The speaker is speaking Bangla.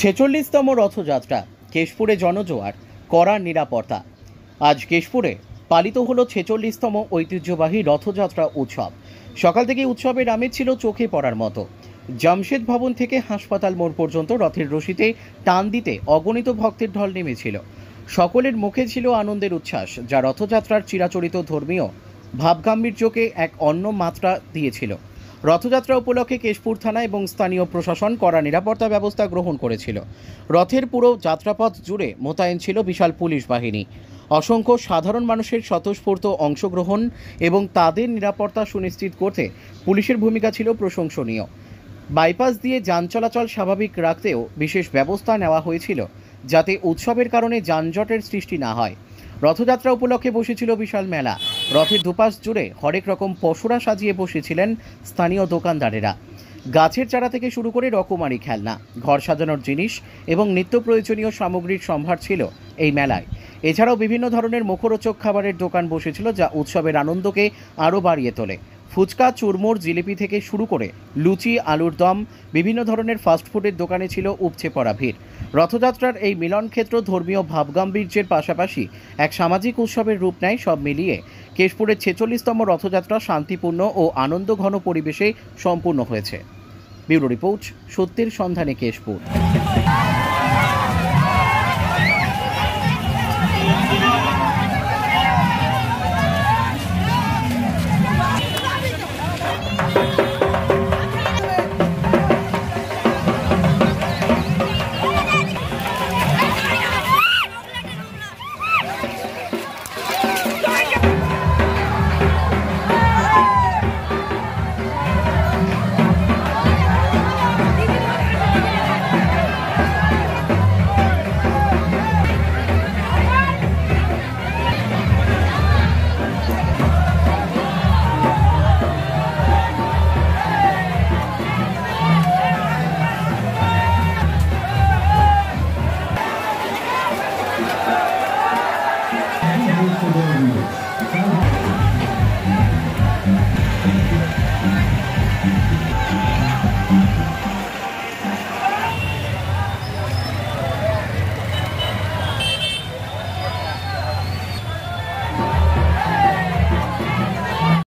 ছেচল্লিশতম রথযাত্রা, কেশপুরে জনজোয়ার, কড়া নিরাপত্তা। আজ কেশপুরে পালিত হলো 46তম ঐতিহ্যবাহী রথযাত্রা উৎসব। সকাল থেকে উৎসবের আমেজ ছিল চোখে পড়ার মতো। জামশেদ ভবন থেকে হাসপাতাল মোড় পর্যন্ত রথের রশিতে টান দিতে অগণিত ভক্তের ঢল নেমেছিল। সকলের মুখে ছিল আনন্দের উচ্ছ্বাস, যা রথযাত্রার চিরাচরিত ধর্মীয় ভাবগাম্ভীর্যকে এক অন্য মাত্রা দিয়েছিল। রথযাত্রা উপলক্ষে কেশপুর থানা এবং স্থানীয় প্রশাসন কড়া নিরাপত্তা ব্যবস্থা গ্রহণ করেছিল। রথের পুরো যাত্রাপথ জুড়ে মোতায়েন ছিল বিশাল পুলিশ বাহিনী। অসংখ্য সাধারণ মানুষের স্বতঃস্ফূর্ত অংশগ্রহণ এবং তাদের নিরাপত্তা সুনিশ্চিত করতে পুলিশের ভূমিকা ছিল প্রশংসনীয়। বাইপাস দিয়ে যান চলাচল স্বাভাবিক রাখতেও বিশেষ ব্যবস্থা নেওয়া হয়েছিল, যাতে উৎসবের কারণে যানজটের সৃষ্টি না হয়। রথযাত্রা উপলক্ষে বসেছিল বিশাল মেলা। রথের দুপাশ জুড়ে হরেক রকম পশুরা সাজিয়ে বসেছিলেন স্থানীয় দোকানদারেরা। গাছের চারা থেকে শুরু করে রকমারি খেলনা, ঘর সাজানোর জিনিস এবং নিত্য প্রয়োজনীয় সামগ্রীর সম্ভার ছিল এই মেলায়। এছাড়াও বিভিন্ন ধরনের মুখরোচক খাবারের দোকান বসেছিল, যা উৎসবের আনন্দকে আরও বাড়িয়ে তোলে। ফুচকা, চুরমুর, জিলিপি থেকে শুরু করে লুচি, আলুর দম, বিভিন্ন ধরনের ফাস্টফুডের দোকানে ছিল উপচে পড়া ভিড়। রথযাত্রার এই মিলনক্ষেত্র ধর্মীয় ভাবগাম্ভীর্যের পাশাপাশি এক সামাজিক উৎসবের রূপ নেয়। সব মিলিয়ে কেশপুরের 46তম রথযাত্রা শান্তিপূর্ণ ও আনন্দঘন পরিবেশে সম্পূর্ণ হয়েছে। ব্যুরো রিপোর্ট, সত্যের সন্ধানে কেশপুর।